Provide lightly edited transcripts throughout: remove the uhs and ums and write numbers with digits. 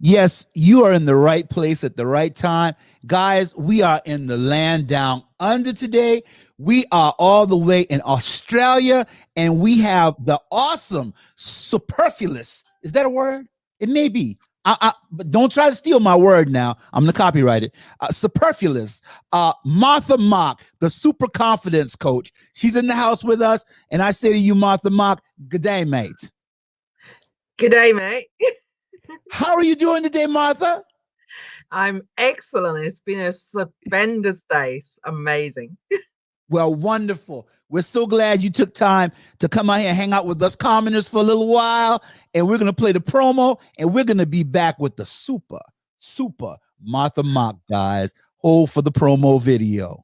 Yes, you are in the right place at the right time. Guys, we are in the land down under today. We are all the way in Australia, and we have the awesome, superfluous. Is that a word? It may be. But don't try to steal my word now. I'm going to copyright it. Superfluous. Martha Mock, the super confidence coach. She's in the house with us. And I say to you, Martha Mock, good day, mate. Good day, mate. How are you doing today, Martha? I'm excellent. It's been a stupendous day. It's amazing. Well, wonderful. We're so glad you took time to come out here and hang out with us commoners for a little while. And we're going to play the promo, and we're going to be back with the super Martha Mock, guys. Hold for the promo video.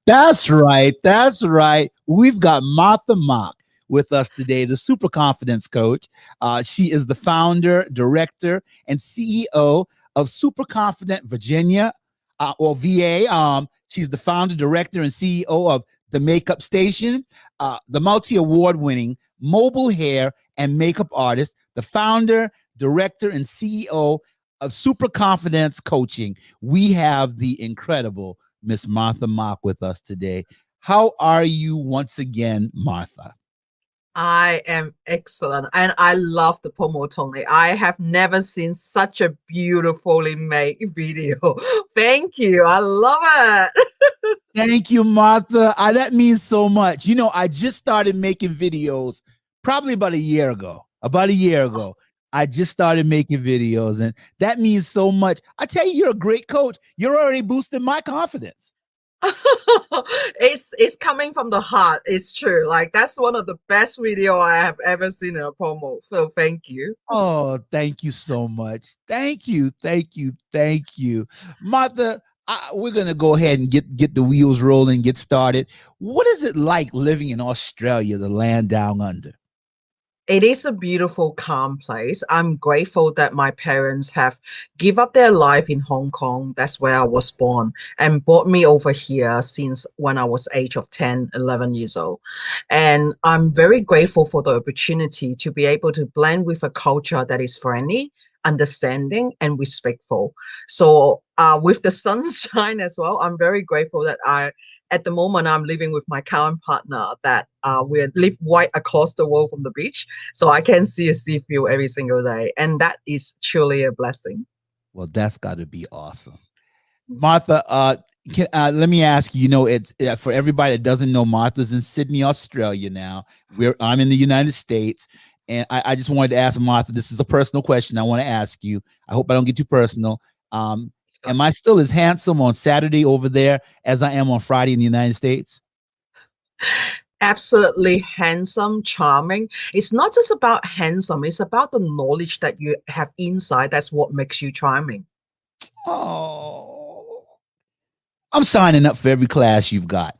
That's right. That's right. We've got Martha Mock with us today, the super confidence coach. She is the founder, director, and CEO of Super Confident Virginia, or VA. She's the founder, director, and CEO of Dmakeupstation, the multi-award winning mobile hair and makeup artist, the founder, director, and CEO of Super Confidence Coaching. We have the incredible Miss Martha Mock with us today. How are you once again, Martha? I am excellent. And I love the promo, Tony. I have never seen such a beautifully made video. Thank you. I love it. Thank you, Martha. That means so much. You know, I just started making videos probably about a year ago. I just started making videos, and that means so much. I tell you, you're a great coach. You're already boosting my confidence. It's coming from the heart. It's true. Like, that's one of the best video I have ever seen in a promo. So thank you. Oh, thank you so much. Thank you. Martha, we're gonna go ahead and get the wheels rolling, get started. What is it like living in Australia, the land down under? It is a beautiful, calm place. I'm grateful that my parents have give up their life in Hong Kong. That's where I was born and brought me over here since when I was age of 10, 11 years old. And I'm very grateful for the opportunity to be able to blend with a culture that is friendly, understanding, and respectful. So with the sunshine as well, I'm very grateful that at the moment I'm living with my current partner that we live right across the world from the beach, so I can see a sea view every single day, and that is truly a blessing. Well, that's got to be awesome. Martha, let me ask you, it's for everybody that doesn't know, Martha's in Sydney, Australia now. I'm in the United States. And I just wanted to ask Martha, this is a personal question I want to ask you. I hope I don't get too personal. Am I still as handsome on Saturday over there as I am on Friday in the United States? Absolutely handsome, charming. It's not just about handsome, it's about the knowledge that you have inside. That's what makes you charming. Oh, I'm signing up for every class you've got.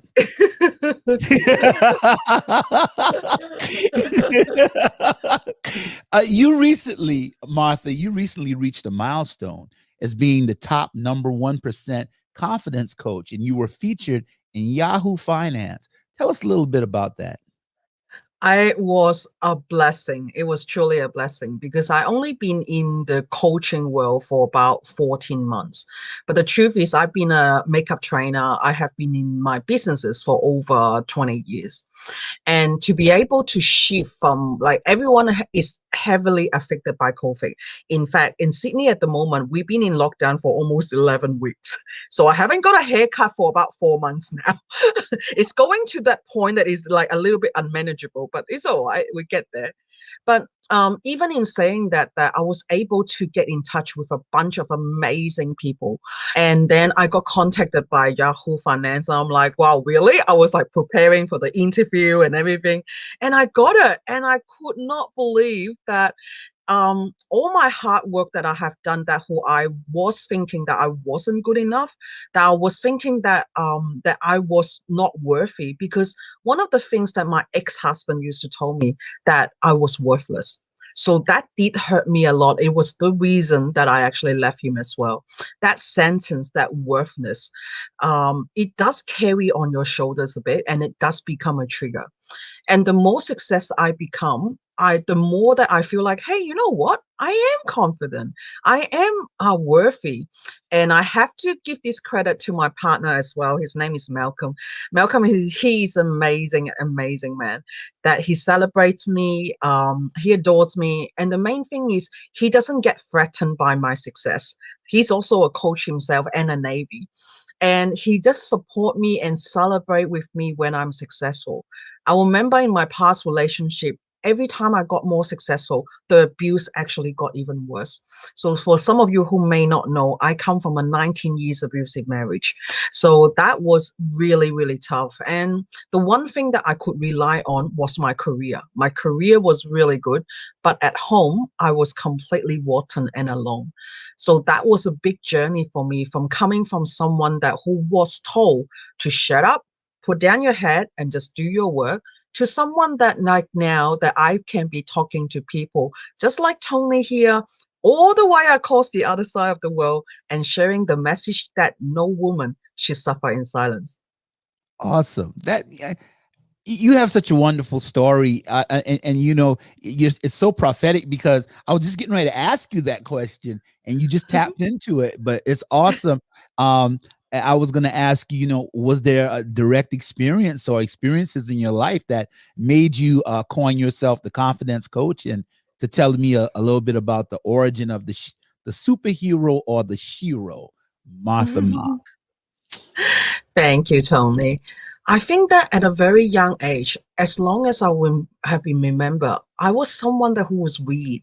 Martha, you recently reached a milestone as being the top number 1% confidence coach, and you were featured in Yahoo Finance. Tell us a little bit about that. I was a blessing. It was truly a blessing because I only been in the coaching world for about 14 months. But the truth is I've been a makeup trainer. I have been in my businesses for over 20 years. And to be able to shift from like everyone is heavily affected by COVID. In fact, in Sydney at the moment, we've been in lockdown for almost 11 weeks. So I haven't got a haircut for about 4 months now. It's going to that point that is like a little bit unmanageable, but it's all right. We get there. But even in saying that, that I was able to get in touch with a bunch of amazing people. And then I got contacted by Yahoo Finance. I'm like, wow, really? I was like preparing for the interview and everything. And I got it. And I could not believe that all my hard work that I have done, that who I was thinking that I wasn't good enough, that I was thinking that I was not worthy, because one of the things that my ex-husband used to tell me, that I was worthless. So that did hurt me a lot. It was the reason that I actually left him as well. That sentence, that worthless, it does carry on your shoulders a bit, and it does become a trigger. And the more success I become, the more that I feel like, hey, you know what? I am confident. I am worthy. And I have to give this credit to my partner as well. His name is Malcolm. Malcolm, he's amazing, amazing man. That he celebrates me, he adores me. And the main thing is he doesn't get threatened by my success. He's also a coach himself and a Navy. And he just support me and celebrate with me when I'm successful. I remember in my past relationship, every time I got more successful, the abuse actually got even worse. So for some of you who may not know, I come from a 19 years abusive marriage. So that was really, really tough. And the one thing that I could rely on was my career. My career was really good, but at home, I was completely rotten and alone. So that was a big journey for me, from coming from someone that who was told to shut up, put down your head and just do your work, to someone that like now that I can be talking to people just like Tony here, all the way across the other side of the world, and sharing the message that no woman should suffer in silence. Awesome. You have such a wonderful story, and it's so prophetic, because I was just getting ready to ask you that question, and you just tapped into it. But it's awesome. I was going to ask you, was there a direct experience or experiences in your life that made you coin yourself the confidence coach? And to tell me a little bit about the origin of the superhero or the shero, Martha Mock. Thank you, Tony. I think that at a very young age, as long as I will have been remembered, I was someone that who was weird,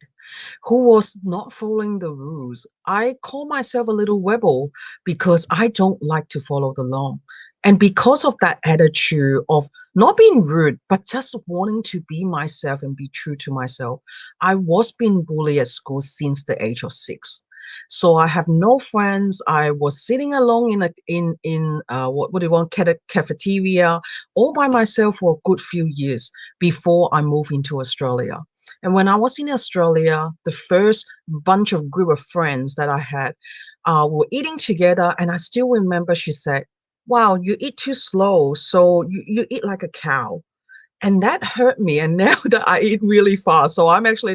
who was not following the rules. I call myself a little rebel because I don't like to follow the law. And because of that attitude of not being rude, but just wanting to be myself and be true to myself, I was being bullied at school since the age of 6. So I have no friends. I was sitting alone in what do you want, cafeteria, all by myself for a good few years before I moved into Australia. And when I was in Australia, the first bunch of group of friends that I had were eating together, and I still remember she said, "Wow, you eat too slow, so you eat like a cow." And that hurt me. And now that I eat really fast, so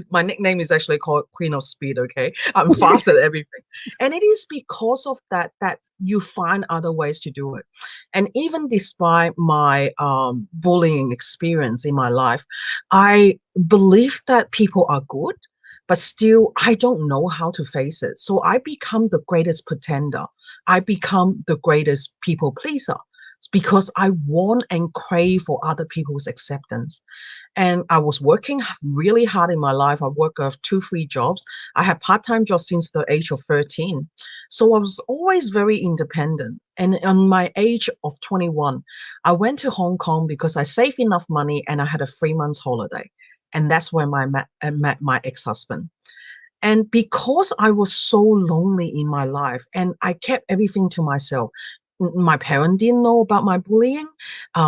my nickname is actually called Queen of Speed. Okay, I'm fast at everything, and it is because of that you find other ways to do it. And even despite my bullying experience in my life, I believe that people are good, but still I don't know how to face it. So I become the greatest pretender. I become the greatest people pleaser because I want and crave for other people's acceptance. And I was working really hard in my life. I worked 2, 3 jobs. I had part-time jobs since the age of 13. So I was always very independent. And on my age of 21, I went to Hong Kong because I saved enough money and I had a 3 months holiday. And that's when I met my ex-husband. And because I was so lonely in my life and I kept everything to myself, my parents didn't know about my bullying.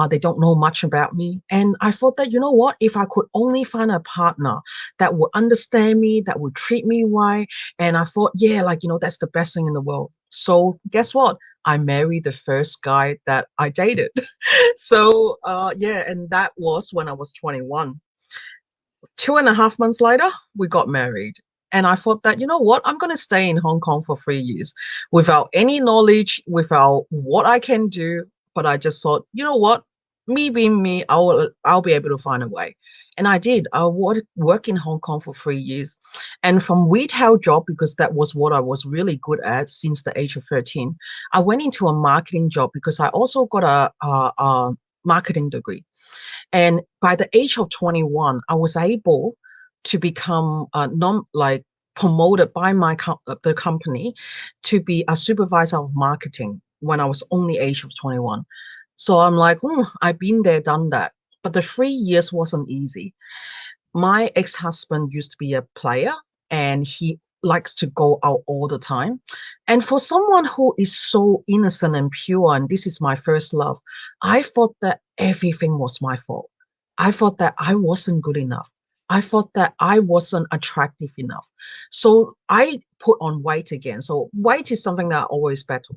They don't know much about me. And I thought that, you know what, if I could only find a partner that would understand me, that would treat me right. And I thought, yeah, like, that's the best thing in the world. So guess what? I married the first guy that I dated. So, yeah, and that was when I was 21. 2.5 months later, we got married. And I thought that, you know what, I'm going to stay in Hong Kong for 3 years without any knowledge, without what I can do. But I just thought, you know what, me being me, I'll be able to find a way. And I did. I work in Hong Kong for 3 years. And from retail job, because that was what I was really good at since the age of 13, I went into a marketing job because I also got a marketing degree. And by the age of 21, I was able to become promoted by the company to be a supervisor of marketing when I was only age of 21. So I'm like, I've been there, done that. But the 3 years wasn't easy. My ex-husband used to be a player and he likes to go out all the time. And for someone who is so innocent and pure, and this is my first love, I thought that everything was my fault. I thought that I wasn't good enough. I thought that I wasn't attractive enough. So I put on weight again. So weight is something that I always battle.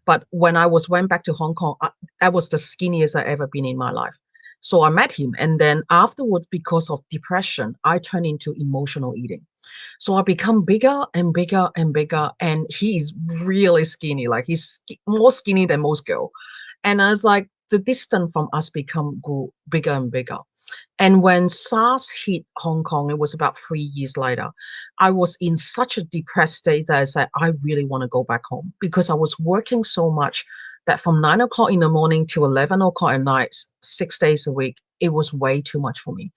But when I went back to Hong Kong, that was the skinniest I ever been in my life. So I met him. And then afterwards, because of depression, I turned into emotional eating. So I become bigger and bigger and bigger. And he is really skinny. Like he's more skinny than most girls. And I was like, the distance from us grew bigger and bigger. And when SARS hit Hong Kong, it was about 3 years later, I was in such a depressed state that I said, I really want to go back home because I was working so much that from 9 o'clock in the morning to 11 o'clock at night, 6 days a week, it was way too much for me.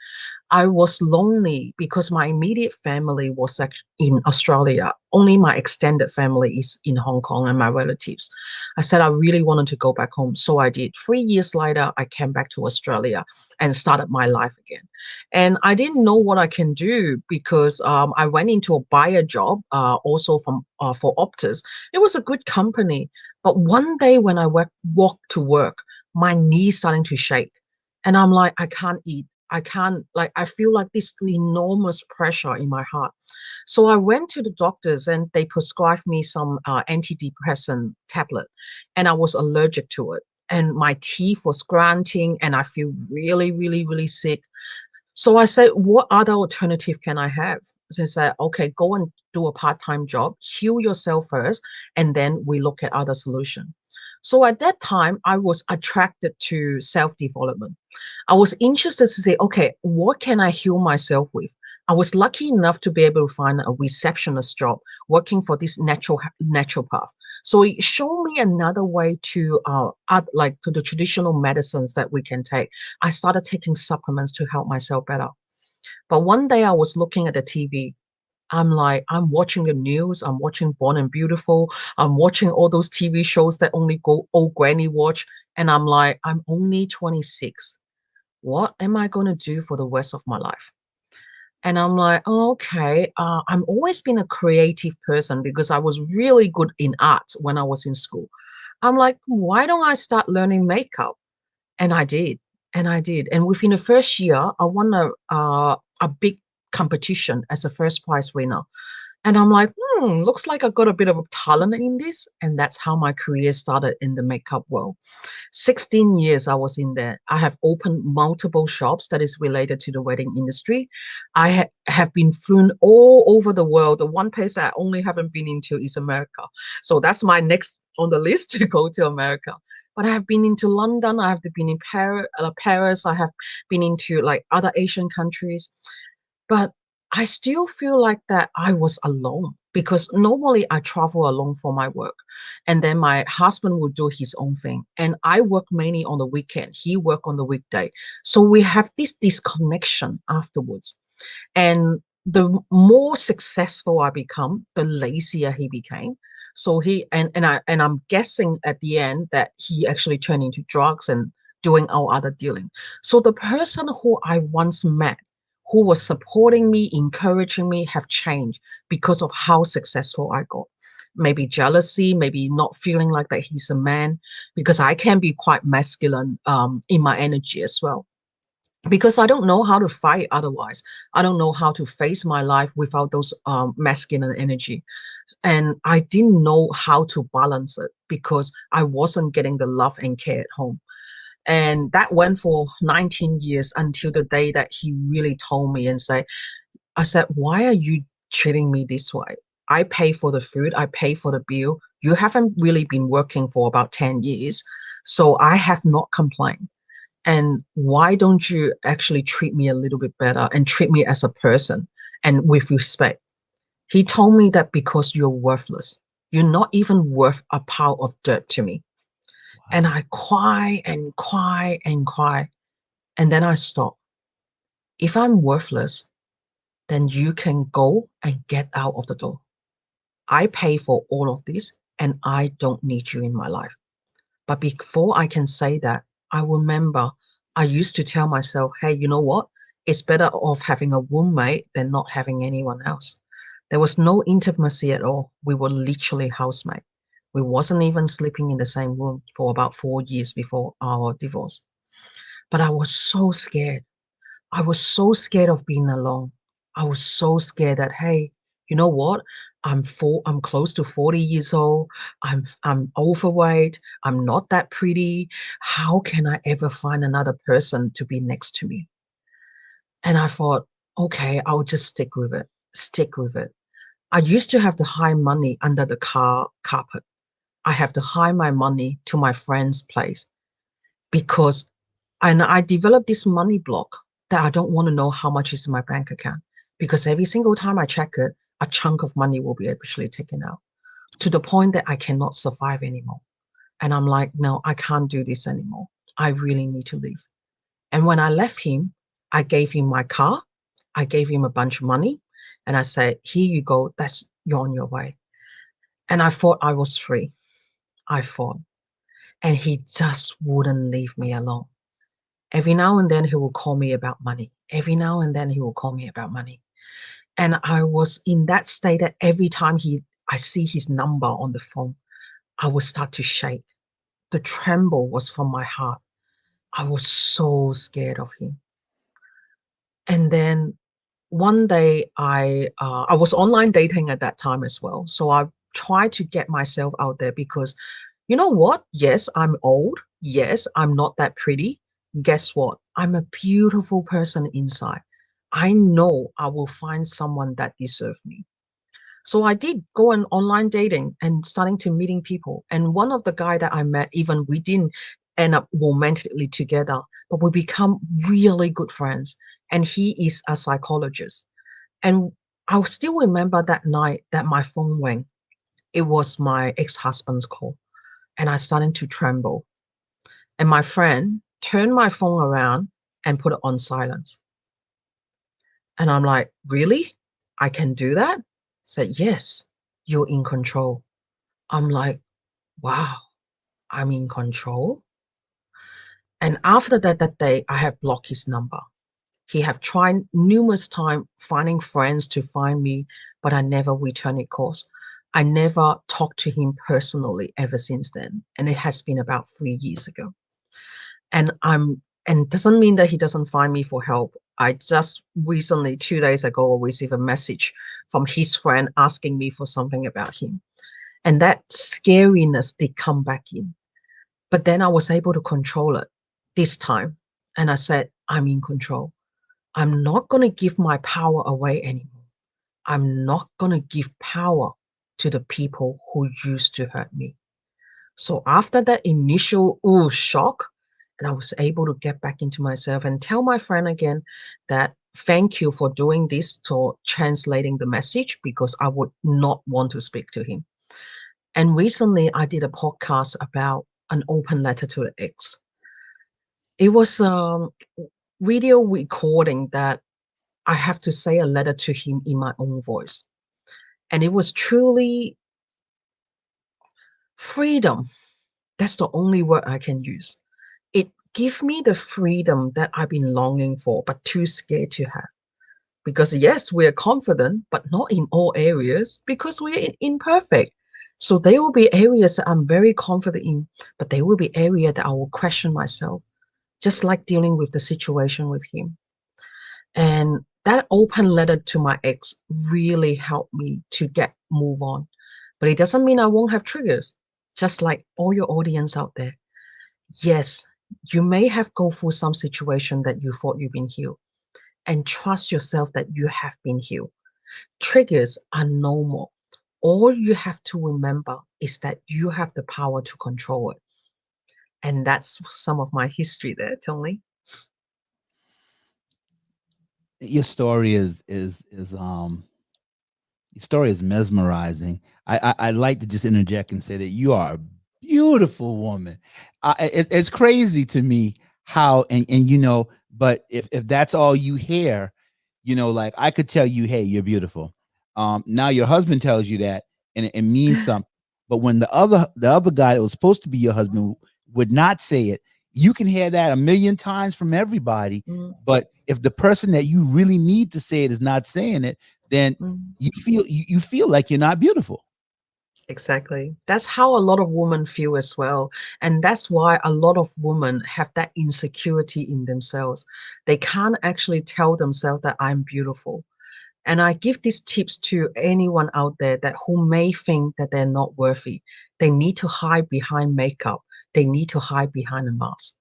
I was lonely because my immediate family was in Australia. Only my extended family is in Hong Kong and my relatives. I said I really wanted to go back home. So I did. 3 years later, I came back to Australia and started my life again. And I didn't know what I can do because I went into a buyer job also for Optus. It was a good company. But one day when I walked to work, my knees starting to shake. And I'm like, I can't eat. I can't, like, I feel like this enormous pressure in my heart. So I went to the doctors and they prescribed me some antidepressant tablet and I was allergic to it. And my teeth was grinding and I feel really, really, really sick. So I said, what other alternative can I have? So I said, okay, go and do a part-time job, heal yourself first, and then we look at other solution. So at that time, I was attracted to self-development. I was interested to say, okay, what can I heal myself with? I was lucky enough to be able to find a receptionist job working for this naturopath. So it showed me another way to like to the traditional medicines that we can take. I started taking supplements to help myself better. But one day I was looking at the TV. I'm like, I'm watching the news. I'm watching Born and Beautiful. I'm watching all those TV shows that only go old granny watch. And I'm like, I'm only 26. What am I going to do for the rest of my life? And I'm like, oh, okay. I'm always been a creative person because I was really good in art when I was in school. I'm like, why don't I start learning makeup? And I did. And I did. And within the first year, I won a big competition as a first prize winner. And I'm like, looks like I got a bit of a talent in this. And that's how my career started in the makeup world. 16 years I was in there. I have opened multiple shops that is related to the wedding industry. I have been flown all over the world. The one place I only haven't been into is America. So that's my next on the list to go to America. But I have been into London. I have been in Paris. I have been into like other Asian countries. But I still feel like that I was alone because normally I travel alone for my work. And then my husband will do his own thing. And I work mainly on the weekend. He work on the weekday. So we have this disconnection afterwards. And the more successful I become, the lazier he became. So I'm guessing at the end that he actually turned into drugs and doing all other dealing. So the person who I once met, who was supporting me, encouraging me, have changed because of how successful I got. Maybe jealousy, maybe not feeling like that he's a man, because I can be quite masculine in my energy as well because I don't know how to fight otherwise. I don't know how to face my life without those masculine energy. And I didn't know how to balance it because I wasn't getting the love and care at home. And that went for 19 years until the day that he really told me and I said, why are you treating me this way? I pay for the food, I pay for the bill. You haven't really been working for about 10 years. So I have not complained. And why don't you actually treat me a little bit better and treat me as a person and with respect? He told me that because you're worthless, you're not even worth a pile of dirt to me. And Wow. I cry and cry and cry. And then I stop. If I'm worthless, then you can go and get out of the door. I pay for all of this and I don't need you in my life. But before I can say that, I remember I used to tell myself, hey, you know what? It's better off having a roommate than not having anyone else. There was no intimacy at all. We were literally housemates. We wasn't even sleeping in the same room for about 4 years before our divorce. But I was so scared. I was so scared of being alone. I was so scared that, hey, you know what? I'm close to 40 years old. I'm overweight. I'm not that pretty. How can I ever find another person to be next to me? And I thought, okay, I'll just stick with it. Stick with it. I used to have to hide money under the car carpet. I have to hide my money to my friend's place because and I developed this money block that I don't want to know how much is in my bank account because every single time I check it, a chunk of money will be actually taken out to the point that I cannot survive anymore. And I'm like, no, I can't do this anymore. I really need to leave. And when I left him, I gave him my car, I gave him a bunch of money, and I said, here you go, that's you're on your way. And I thought I was free. I thought. And he just wouldn't leave me alone. Every now and then he will call me about money. Every now and then he will call me about money. And I was in that state that every time I see his number on the phone, I would start to shake. The tremble was from my heart. I was so scared of him. And then one day I was online dating at that time as well. So I tried to get myself out there because you know what? Yes, I'm old. Yes, I'm not that pretty. Guess what? I'm a beautiful person inside. I know I will find someone that deserves me. So I did go on online dating and starting to meeting people. And one of the guy that I met, even we didn't end up romantically together, but we become really good friends. And he is a psychologist. And I still remember that night that my phone rang. It was my ex-husband's call. And I started to tremble. And my friend turned my phone around and put it on silence. And I'm like, really? I can do that? Said, yes, you're in control. I'm like, wow, I'm in control. And after that day, I have blocked his number. He have tried numerous times finding friends to find me, but I never returned calls. I never talked to him personally ever since then. And it has been about 3 years ago. And and doesn't mean that he doesn't find me for help. I just recently, 2 days ago, received a message from his friend asking me for something about him. And that scariness did come back in. But then I was able to control it this time. And I said, I'm in control. I'm not going to give my power away anymore. I'm not going to give power to the people who used to hurt me. So after that initial shock, and I was able to get back into myself and tell my friend again that thank you for doing this, for translating the message, because I would not want to speak to him. And recently I did a podcast about an open letter to the ex. It was a video recording that I have to say a letter to him in my own voice. And it was truly freedom. That's the only word I can use. It gave me the freedom that I've been longing for, but too scared to have. Because yes, we're confident, but not in all areas because we're imperfect. So there will be areas that I'm very confident in, but there will be areas that I will question myself, just like dealing with the situation with him. And that open letter to my ex really helped me to move on. But it doesn't mean I won't have triggers, just like all your audience out there. Yes, you may have go through some situation that you thought you've been healed, and trust yourself that you have been healed. Triggers are normal. All you have to remember is that you have the power to control it. And that's some of my history there, Tony. Your story is your story is mesmerizing. I'd like to just interject and say that you are a beautiful woman. It's crazy to me how and but if that's all you hear, like I could tell you, hey, you're beautiful. Now your husband tells you that, and it means something. But when the other guy that was supposed to be your husband would not say it, you can hear that a million times from everybody. Mm, But if the person that you really need to say it is not saying it, then mm. you feel like you're not beautiful. Exactly. That's how a lot of women feel as well. And that's why a lot of women have that insecurity in themselves. They can't actually tell themselves that I'm beautiful. And I give these tips to anyone out there that who may think that they're not worthy. They need to hide behind makeup. They need to hide behind a mask.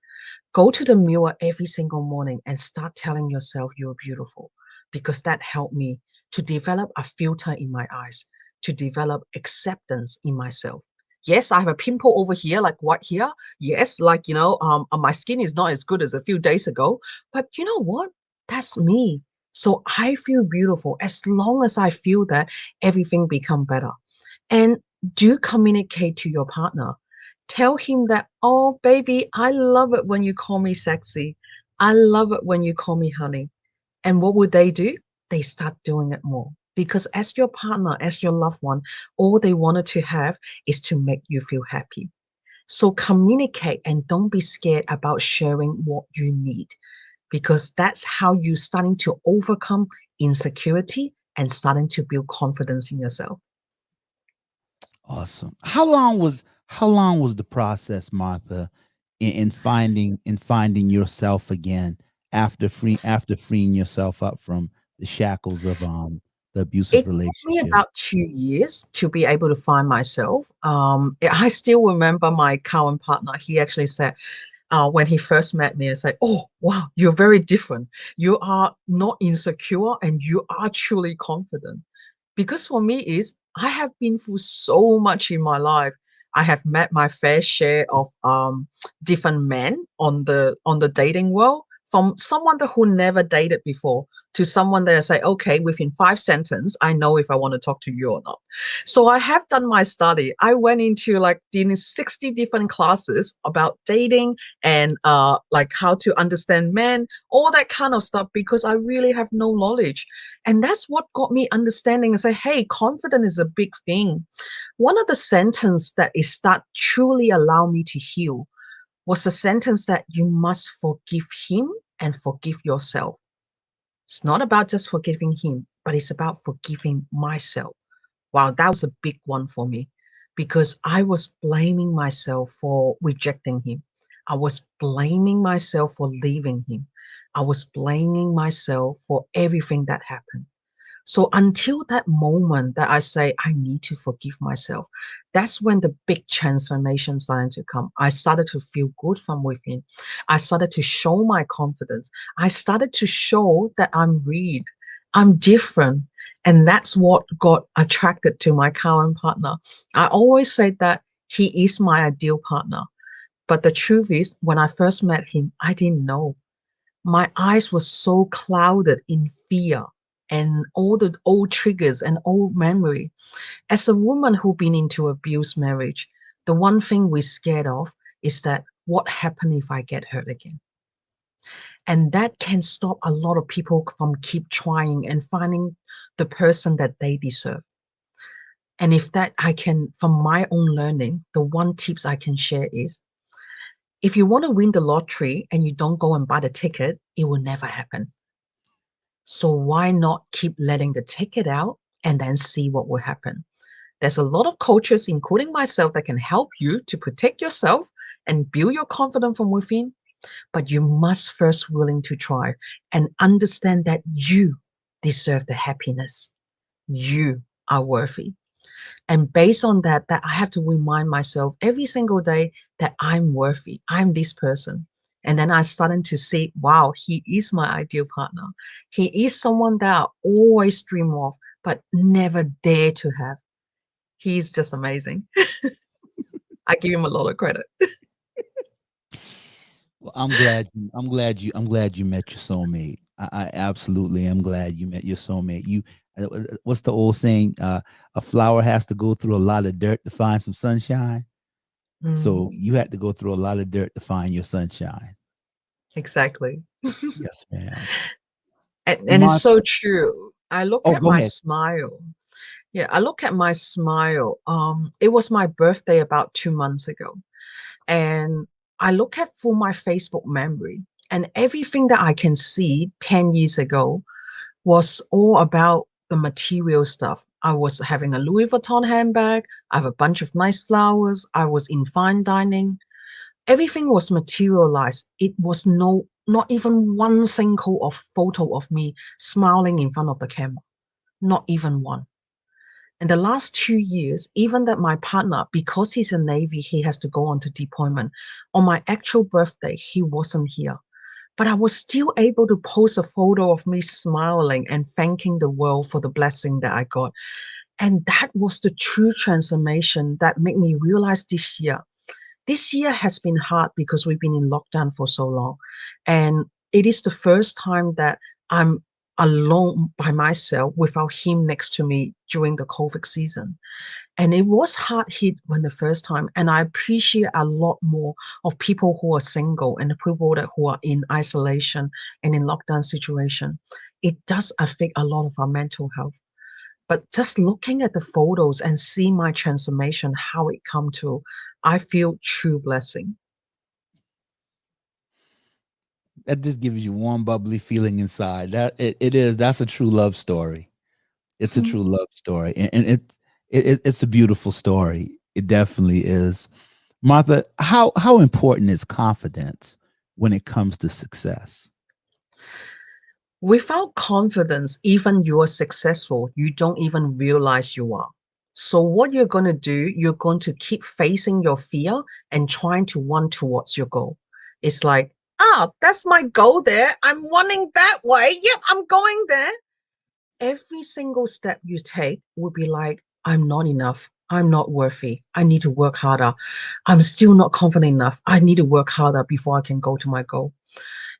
Go to the mirror every single morning and start telling yourself you're beautiful, because that helped me to develop a filter in my eyes, to develop acceptance in myself. Yes, I have a pimple over here, like what here. Yes, like, my skin is not as good as a few days ago, but you know what? That's me. So I feel beautiful. As long as I feel that, everything become better. And do communicate to your partner. Tell him that, oh, baby, I love it when you call me sexy. I love it when you call me honey. And what would they do? They start doing it more. Because as your partner, as your loved one, all they wanted to have is to make you feel happy. So communicate and don't be scared about sharing what you need, because that's how you're starting to overcome insecurity and starting to build confidence in yourself. Awesome. How long was the process, Martha, in finding yourself again after freeing yourself up from the shackles of the abusive It took me relationship? about 2 years to be able to find myself. I still remember my current partner. He actually said, when he first met me, I said, "Oh, wow, you're very different. You are not insecure and you are truly confident." Because for me is I have been through so much in my life. I have met my fair share of different men on the dating world, from someone that who never dated before to someone that I say, okay, within 5 sentences, I know if I want to talk to you or not. So I have done my study. I went into like doing 60 different classes about dating and like how to understand men, all that kind of stuff, because I really have no knowledge. And that's what got me understanding and say, hey, confidence is a big thing. One of the sentence that is that truly allow me to heal was the sentence that you must forgive him and forgive yourself. It's not about just forgiving him, but it's about forgiving myself. Wow, that was a big one for me because I was blaming myself for rejecting him. I was blaming myself for leaving him. I was blaming myself for everything that happened. So until that moment that I say I need to forgive myself, that's when the big transformation started to come. I started to feel good from within. I started to show my confidence. I started to show that I'm real, I'm different. And that's what got attracted to my current partner. I always say that he is my ideal partner. But the truth is, when I first met him, I didn't know. My eyes were so clouded in fear and all the old triggers and old memory. As a woman who been into abused marriage, the one thing we're scared of is that what happen if I get hurt again? And that can stop a lot of people from keep trying and finding the person that they deserve. And if that I can, from my own learning, the one tips I can share is if you want to win the lottery and you don't go and buy the ticket, it will never happen. So why not keep letting the ticket out and then see what will happen? There's a lot of coaches, including myself, that can help you to protect yourself and build your confidence from within. But you must first willing to try and understand that you deserve the happiness. You are worthy. And based on that, that I have to remind myself every single day that I'm worthy. I'm this person. And then I started to see, wow, he is my ideal partner. He is someone that I always dream of, but never dare to have. He's just amazing. I give him a lot of credit. Well, I'm glad you met your soulmate. I absolutely am glad you met your soulmate. What's the old saying? A flower has to go through a lot of dirt to find some sunshine. So Mm, you had to go through a lot of dirt to find your sunshine. exactly. Yes, ma'am. And it's Martha, so true. I look oh, at go my ahead. smile. Yeah, I look at my smile. It was my birthday about 2 months ago. And I look at through my Facebook memory, and everything that I can see 10 years ago was all about the material stuff. I was having a Louis Vuitton handbag. I have a bunch of nice flowers. I was in fine dining. Everything was materialized. It was not even one single of photo of me smiling in front of the camera. Not even one. In the last 2 years, even that my partner, because he's a Navy, he has to go on to deployment. On my actual birthday, he wasn't here. But I was still able to post a photo of me smiling and thanking the world for the blessing that I got. And that was the true transformation that made me realize this year. This year has been hard because we've been in lockdown for so long. And it is the first time that I'm alone by myself without him next to me during the COVID season. And it was hard hit when the first time. And I appreciate a lot more of people who are single and the people that who are in isolation and in lockdown situation. It does affect a lot of our mental health. But just looking at the photos and seeing my transformation, how it come to, I feel true blessing. That just gives you warm, bubbly feeling inside. That's a true love story. It's a true love story, and it's a beautiful story. It definitely is. Martha, how important is confidence when it comes to success? Without confidence, even you are successful, you don't even realize you are. So what you're going to do, you're going to keep facing your fear and trying to run towards your goal. It's like, that's my goal there. I'm running that way. Yep, I'm going there. Every single step you take will be like, I'm not enough. I'm not worthy. I need to work harder. I'm still not confident enough. I need to work harder before I can go to my goal.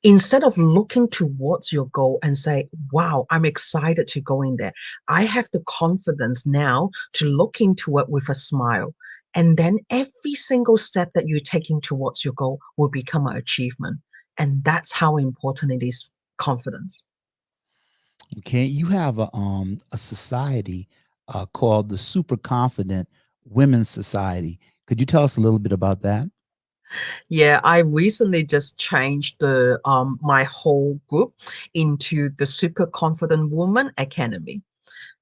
Instead of looking towards your goal and say, wow, I'm excited to go in there. I have the confidence now to look into it with a smile. And then every single step that you're taking towards your goal will become an achievement. And that's how important it is, confidence. Okay, you have a society called the Super Confident Women's Society. Could you tell us a little bit about that? Yeah, I recently just changed the my whole group into the Super Confident Woman Academy.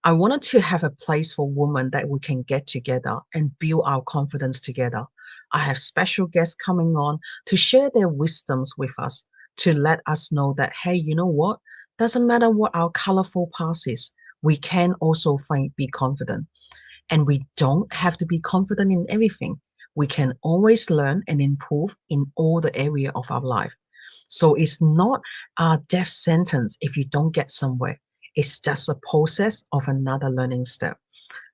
I wanted to have a place for women that we can get together and build our confidence together. I have special guests coming on to share their wisdoms with us, to let us know that, hey, you know what? Doesn't matter what our colorful past is, we can also find be confident. And we don't have to be confident in everything. We can always learn and improve in all the area of our life. So it's not a death sentence if you don't get somewhere. It's just a process of another learning step.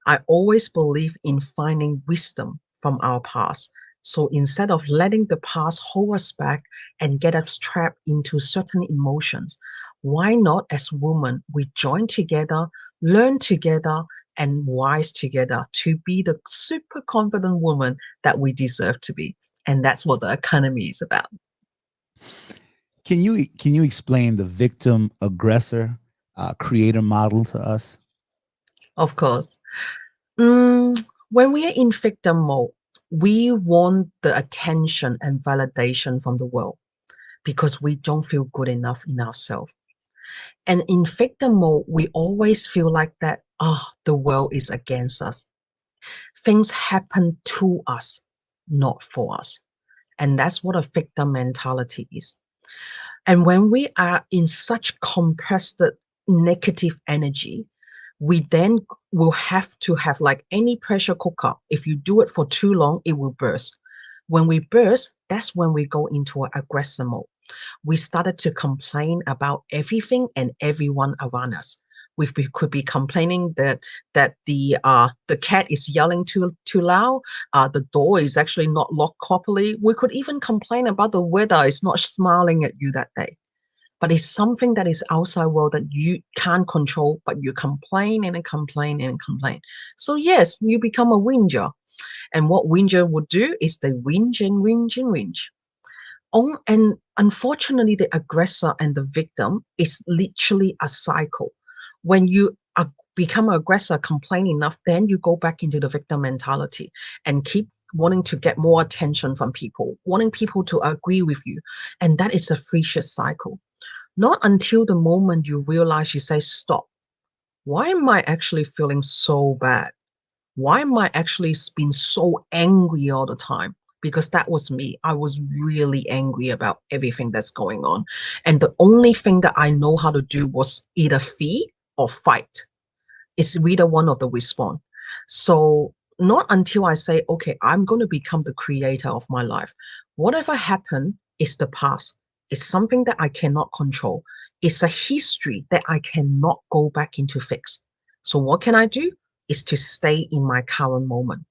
I always believe in finding wisdom from our past. So instead of letting the past hold us back and get us trapped into certain emotions, why not as women we join together, learn together, and rise together to be the super confident woman that we deserve to be? And that's what the economy is about. Can you explain the victim aggressor creator model to us? Of course. When we are in victim mode, we want the attention and validation from the world because we don't feel good enough in ourselves. And in victim mode, we always feel like that, the world is against us. Things happen to us, not for us. And that's what a victim mentality is. And when we are in such compressed negative energy, we then will have to have like any pressure cooker. If you do it for too long, it will burst. When we burst, that's when we go into an aggressor mode. We started to complain about everything and everyone around us. We could be complaining that the cat is yelling too loud. The door is actually not locked properly. We could even complain about the weather is not smiling at you that day. But it's something that is outside world that you can't control, but you complain and complain and complain. So yes, you become a whinger. And what whinger would do is they whinge and whinge and whinge. And unfortunately, the aggressor and the victim is literally a cycle. When you become an aggressor, complain enough, then you go back into the victim mentality and keep wanting to get more attention from people, wanting people to agree with you. And that is a vicious cycle. Not until the moment you realize, you say, stop. Why am I actually feeling so bad? Why am I actually being so angry all the time? Because that was me. I was really angry about everything that's going on. And the only thing that I know how to do was either flee or fight. It's either one of the response. So not until I say, okay, I'm going to become the creator of my life. Whatever happened is the past. It's something that I cannot control. It's a history that I cannot go back into fix. So what can I do? Is to stay in my current moment.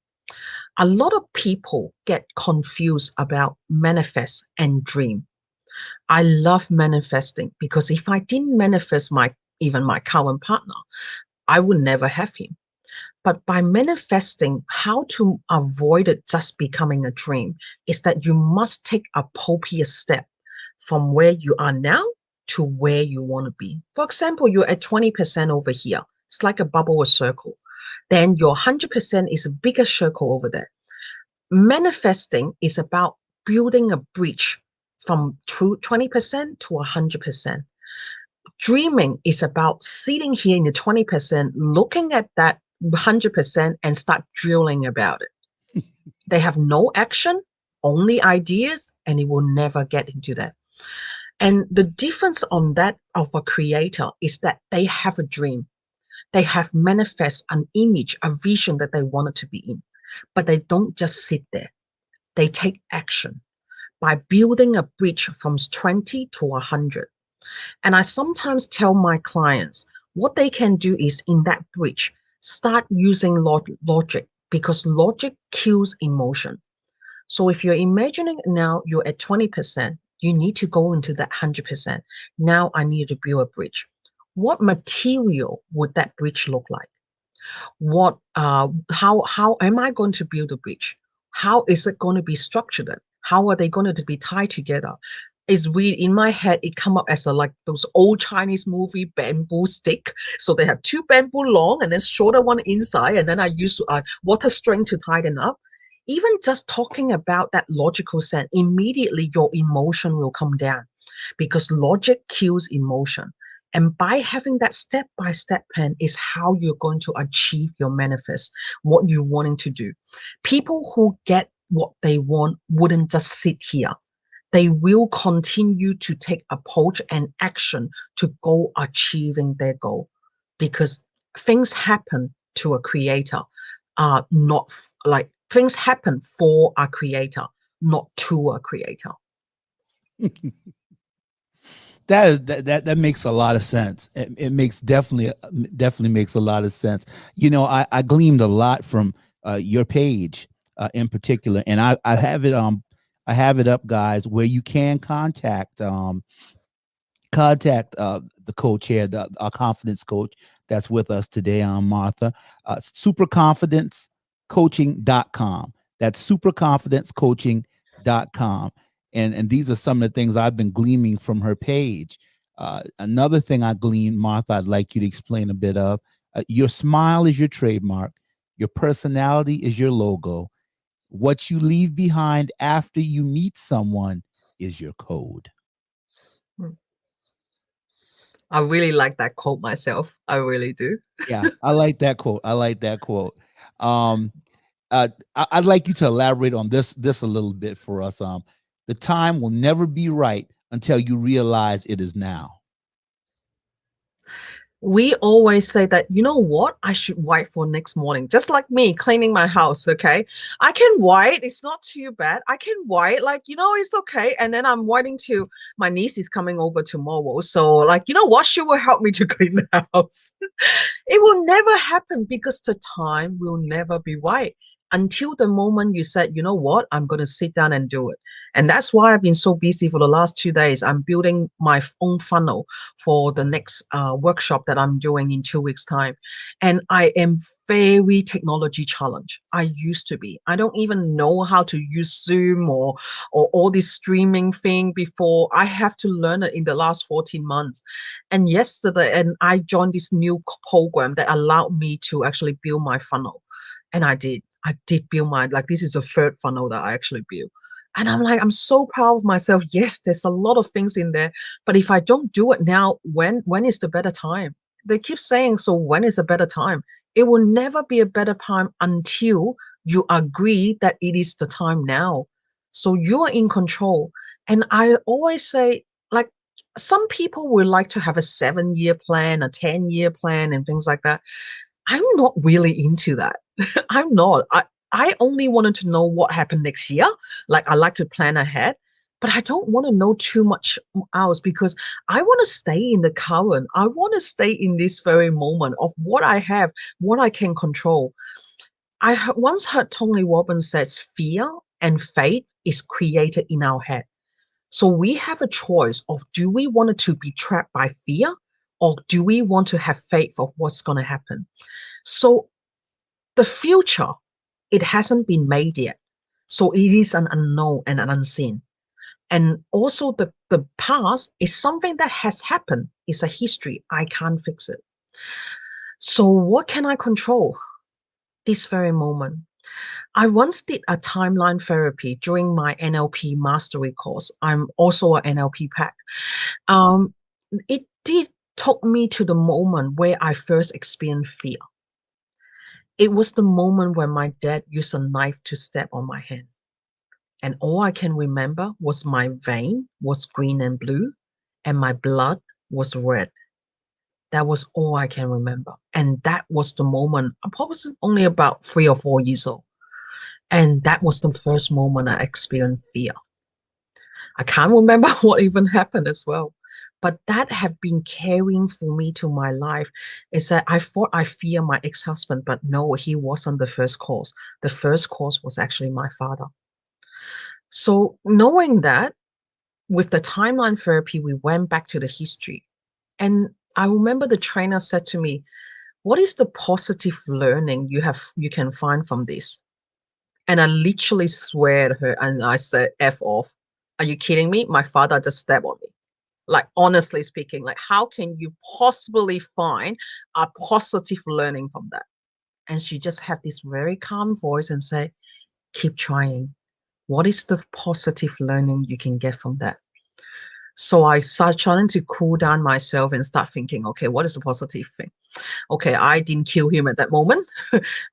A lot of people get confused about manifest and dream. I love manifesting because if I didn't manifest even my current partner, I would never have him. But by manifesting, how to avoid it just becoming a dream is that you must take appropriate step from where you are now to where you want to be. For example, you're at 20% over here. It's like a bubble or circle. Then your 100% is a bigger circle over there. Manifesting is about building a bridge from 20% to 100%. Dreaming is about sitting here in the 20%, looking at that 100% and start drilling about it. They have no action, only ideas, and it will never get into that. And the difference on that of a creator is that they have a dream. They have manifest an image, a vision that they wanted to be in, but they don't just sit there. They take action by building a bridge from 20 to 100. And I sometimes tell my clients what they can do is in that bridge, start using logic because logic kills emotion. So if you're imagining now you're at 20%, you need to go into that 100%. Now I need to build a bridge. What material would that bridge look like? How am I going to build a bridge? How is it going to be structured? How are they going to be tied together? Is we in my head it come up as a like those old Chinese movie bamboo stick. So they have two bamboo long and then shorter one inside, and then I use water string to tie them up. even just talking about that logical sense, immediately your emotion will come down because logic kills emotion. And by having that step-by-step plan is how you're going to achieve your manifest, what you're wanting to do. People who get what they want wouldn't just sit here. They will continue to take approach and action to go achieving their goal because things happen to a creator, not like things happen for a creator, not to a creator. That makes a lot of sense. It makes definitely makes a lot of sense. I gleaned a lot from your page in particular, and I have it I have it up, guys, where you can contact the coach here, our confidence coach that's with us today, Martha. Superconfidencecoaching.com. That's superconfidencecoaching.com. And these are some of the things I've been gleaming from her page. Another thing I gleaned, Martha, I'd like you to explain a bit of. Your smile is your trademark. Your personality is your logo. What you leave behind after you meet someone is your code. I really like that quote myself. I really do. Yeah, I like that quote. I like that quote. Um, I'd like you to elaborate on this a little bit for us. The time will never be right until you realize it is now. We always say that, you know what, I should wait for next morning, just like me cleaning my house. Okay, I can wait, it's not too bad, I can wait, like, it's okay. And then I'm waiting till my niece is coming over tomorrow, so like, you know what, she will help me to clean the house. It will never happen because the time will never be right until the moment you said, you know what, I'm going to sit down and do it. And that's why I've been so busy for the last 2 days. I'm building my own funnel for the next workshop that I'm doing in 2 weeks' time. And I am very technology challenged. I used to be. I don't even know how to use Zoom or all this streaming thing before. I have to learn it in the last 14 months. And yesterday, and I joined this new program that allowed me to actually build my funnel. And I did build mine. Like, this is the third funnel that I actually built. And I'm like, I'm so proud of myself. Yes, there's a lot of things in there, but if I don't do it now, when is the better time? They keep saying, so when is a better time? It will never be a better time until you agree that it is the time now. So you're in control. And I always say, like, some people would like to have a 7-year plan, a 10-year plan, and things like that. I'm not really into that. I'm not. I only wanted to know what happened next year. Like, I like to plan ahead, but I don't want to know too much else because I want to stay in the current. I want to stay in this very moment of what I have, what I can control. I once heard Tony Robbins says fear and faith is created in our head. So we have a choice of, do we want it to be trapped by fear, or do we want to have faith of what's going to happen? So the future, it hasn't been made yet. So it is an unknown and an unseen. And also the past is something that has happened. It's a history. I can't fix it. So what can I control? This very moment. I once did a timeline therapy during my NLP mastery course. I'm also an NLP pack. It did took me to the moment where I first experienced fear. It was the moment when my dad used a knife to stab on my hand. And all I can remember was my vein was green and blue, and my blood was red. That was all I can remember. And that was the moment. I probably was only about 3 or 4 years old. And that was the first moment I experienced fear. I can't remember what even happened as well. But that have been carrying for me to my life is that I thought I fear my ex-husband, but no, he wasn't the first cause. The first cause was actually my father. So knowing that, with the timeline therapy, we went back to the history. And I remember the trainer said to me, what is the positive learning you can find from this? And I literally swear to her and I said, F off. Are you kidding me? My father just stabbed on me. Like, honestly speaking, like, how can you possibly find a positive learning from that? And she just had this very calm voice and say, keep trying. What is the positive learning you can get from that? So I start trying to cool down myself and start thinking, okay, what is the positive thing? Okay, I didn't kill him at that moment.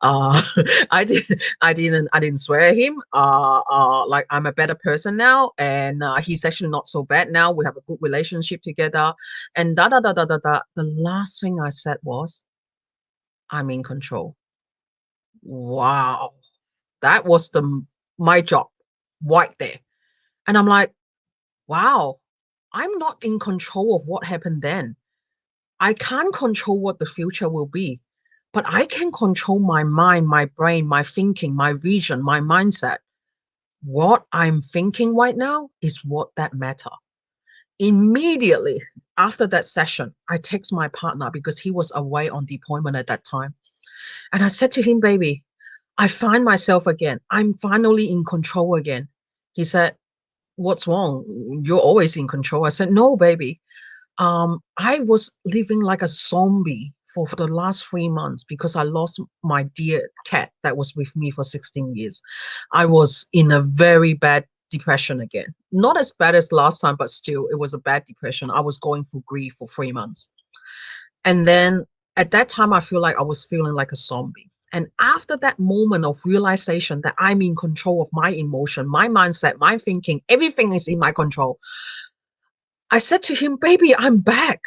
uh, I didn't swear at him. Like I'm a better person now, and he's actually not so bad now. We have a good relationship together, and da da da da da da. The last thing I said was, I'm in control. Wow, that was my job right there, and I'm like, wow, I'm not in control of what happened then. I can't control what the future will be, but I can control my mind, my brain, my thinking, my vision, my mindset. What I'm thinking right now is what that matter. Immediately after that session, I text my partner because he was away on deployment at that time. And I said to him, baby, I find myself again. I'm finally in control again. He said, what's wrong? You're always in control. I said, no, baby. I was living like a zombie for the last 3 months because I lost my dear cat that was with me for 16 years. I was in a very bad depression again. Not as bad as last time, but still, it was a bad depression. I was going through grief for 3 months. And then at that time, I feel like I was feeling like a zombie. And after that moment of realization that I'm in control of my emotion, my mindset, my thinking, everything is in my control, I said to him, baby, I'm back.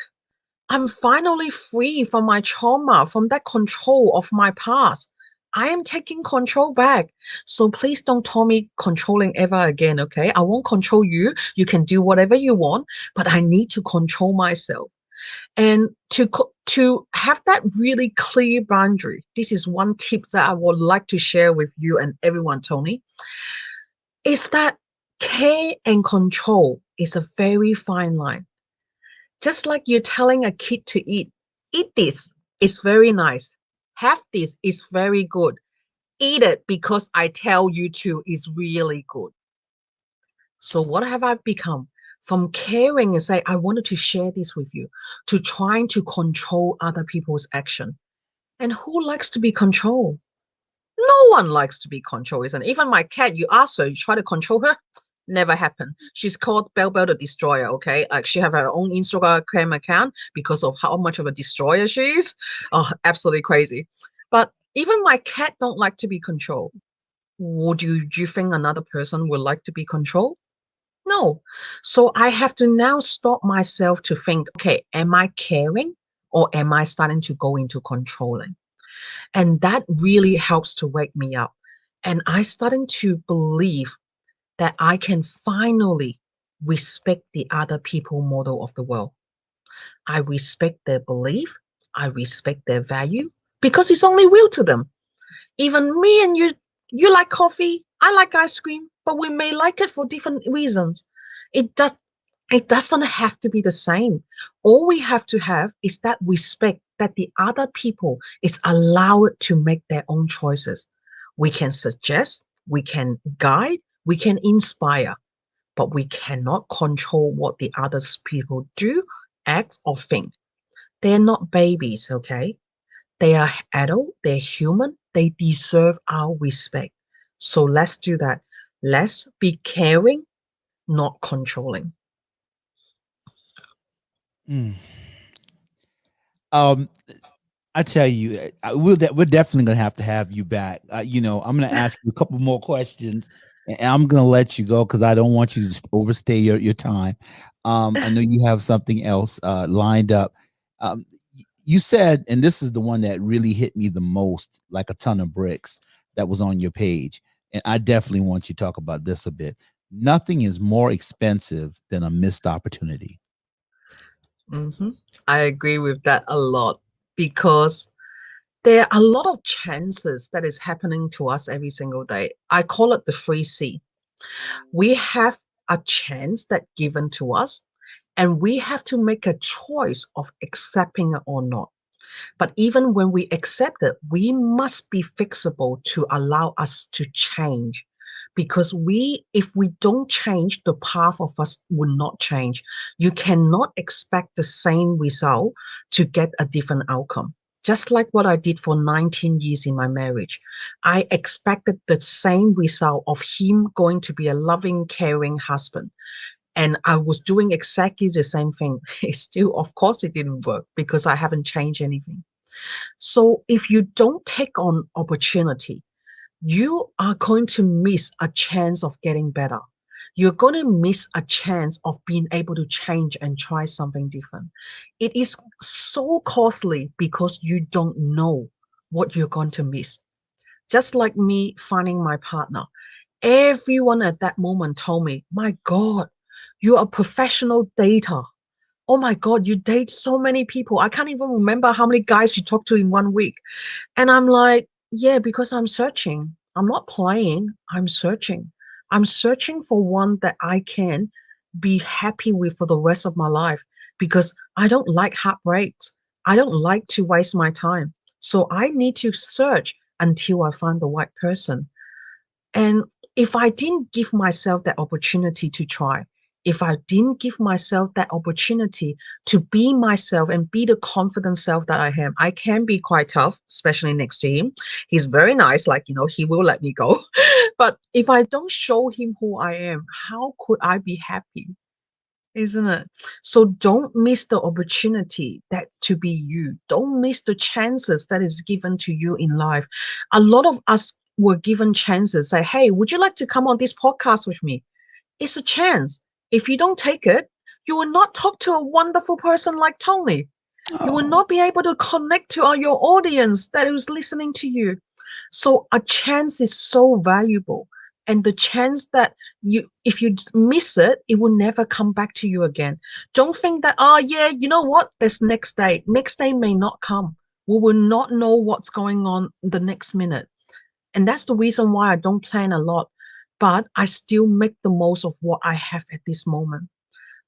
I'm finally free from my trauma, from that control of my past. I am taking control back. So please don't tell me controlling ever again, okay? I won't control you. You can do whatever you want, but I need to control myself. And to have that really clear boundary, this is one tip that I would like to share with you and everyone, Tony, is that care and control is a very fine line. Just like you're telling a kid to eat this, it's very nice. Have this, is very good. Eat it because I tell you to, is really good. So what have I become? From caring and say, I wanted to share this with you, to trying to control other people's action. And who likes to be controlled? No one likes to be controlled, isn't it? Even my cat, you ask her, you try to control her, never happened. She's called Bell Bell the Destroyer, okay? Like she have her own Instagram account because of how much of a destroyer she is. Oh, absolutely crazy. But even my cat don't like to be controlled. Do you think another person would like to be controlled? No. So I have to now stop myself to think, okay, am I caring or am I starting to go into controlling? And that really helps to wake me up. And I starting to believe that I can finally respect the other people model of the world. I respect their belief. I respect their value because it's only real to them. Even me and you like coffee, I like ice cream, but we may like it for different reasons. It does it doesn't have to be the same. All we have to have is that respect that the other people is allowed to make their own choices. We can suggest, we can guide, we can inspire, but we cannot control what the other people do, act, or think. They're not babies, okay? They are adult, they're human, they deserve our respect. So let's do that. Let's be caring, not controlling. Mm. Um, I tell you, we're definitely gonna have to have you back. I'm gonna ask you a couple more questions, and I'm gonna let you go because I don't want you to just overstay your time. I know you have something else lined up. You said, and this is the one that really hit me the most, like a ton of bricks that was on your page, and I definitely want you to talk about this a bit. Nothing is more expensive than a missed opportunity. Mhm. I agree with that a lot because there are a lot of chances that is happening to us every single day. I call it the free C. We have a chance that given to us, and we have to make a choice of accepting it or not. But even when we accept it, we must be flexible to allow us to change. Because if we don't change, the path of us will not change. You cannot expect the same result to get a different outcome. just like what I did for 19 years in my marriage. I expected the same result of him going to be a loving, caring husband. And I was doing exactly the same thing. It still, of course, it didn't work because I haven't changed anything. So if you don't take on opportunity, you are going to miss a chance of getting better. You're going to miss a chance of being able to change and try something different. It is so costly because you don't know what you're going to miss. Just like me finding my partner, everyone at that moment told me, my God, you're a professional dater. Oh my God, you date so many people. I can't even remember how many guys you talked to in 1 week. And I'm like, yeah, because I'm searching. I'm not playing, I'm searching. I'm searching for one that I can be happy with for the rest of my life because I don't like heartbreaks. I don't like to waste my time. So I need to search until I find the right person. And if I didn't give myself that opportunity to try, if I didn't give myself that opportunity to be myself and be the confident self that I am, I can be quite tough, especially next to him. He's very nice, like, he will let me go. But if I don't show him who I am, how could I be happy? Isn't it? So don't miss the opportunity that to be you. Don't miss the chances that is given to you in life. A lot of us were given chances. Say, hey, would you like to come on this podcast with me? It's a chance. If you don't take it, you will not talk to a wonderful person like Tony. You will Oh, not be able to connect to your audience that is listening to you. So a chance is so valuable. And the chance that if you miss it, it will never come back to you again. Don't think that, oh, yeah, you know what? There's next day. Next day may not come. We will not know what's going on the next minute. And that's the reason why I don't plan a lot, but I still make the most of what I have at this moment.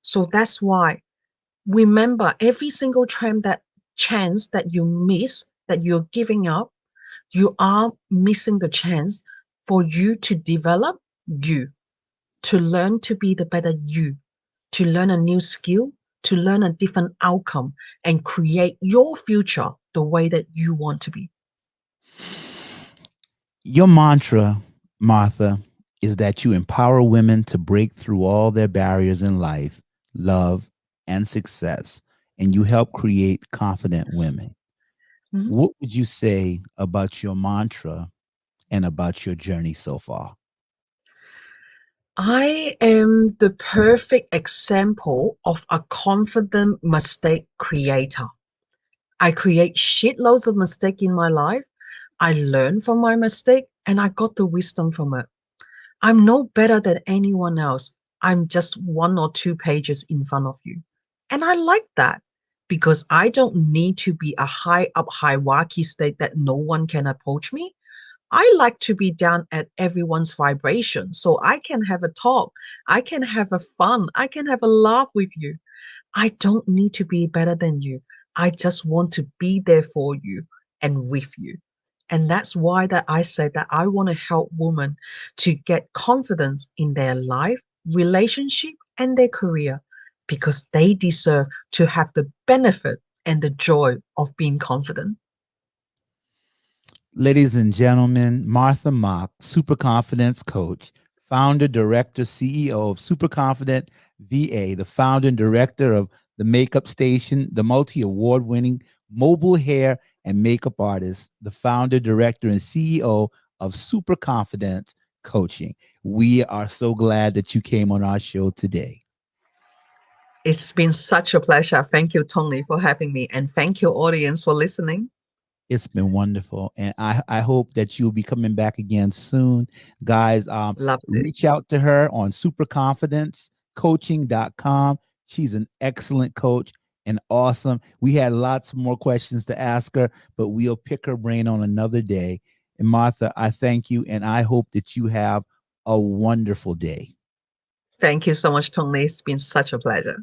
So that's why remember every single chance that you miss, that you're giving up, you are missing the chance for you to develop you, to learn to be the better you, to learn a new skill, to learn a different outcome, and create your future the way that you want to be. your mantra, Martha, is that you empower women to break through all their barriers in life, love, and success, and you help create confident women. Mhm. What would you say about your mantra and about your journey so far? I am the perfect example of a confident mistake creator. I create shitloads of mistake in my life. I learn from my mistake and I got the wisdom from it. I'm no better than anyone else. I'm just one or two pages in front of you. And I like that because I don't need to be a high up hierarchy state that no one can approach me. I like to be down at everyone's vibration so I can have a talk. I can have a fun. I can have a laugh with you. I don't need to be better than you. I just want to be there for you and with you. And that's why that I say that I want to help women to get confidence in their life, relationship, and their career because they deserve to have the benefit and the joy of being confident. Ladies and gentlemen, Martha Mock, super confidence coach, founder, director, CEO of Super Confident VA, the founder and director of the Makeup Station, the multi award winning mobile hair and makeup artist, the founder, director, and CEO of Super Confidence Coaching. We are so glad that you came on our show today. It's been such a pleasure. Thank you, Tony, for having me. And thank you, audience, for listening. It's been wonderful. And I hope that you'll be coming back again soon. Guys, Loved it. reach out to her on superconfidencecoaching.com. She's an excellent coach and awesome. We had lots more questions to ask her, but we'll pick her brain on another day. And Martha, I thank you and I hope that you have a wonderful day. Thank you so much, Tony. It's been such a pleasure.